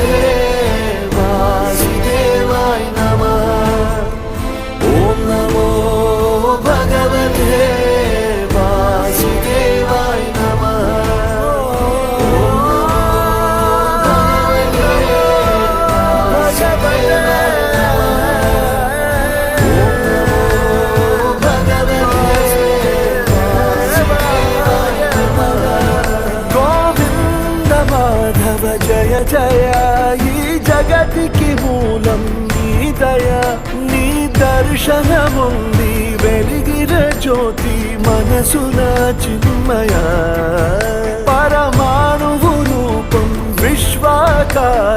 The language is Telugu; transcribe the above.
భగవతే వాసుదేవాయ నమః. ఓం నమో భగవతే వాసుదేవాయ నమః. జయ జయ ఈ జగతికి మూలం నీ దయ, నీ దర్శనముంది వెలిగిన జ్యోతి మనసున చిన్మయ. పరమాణువు రూపం విశ్వాకార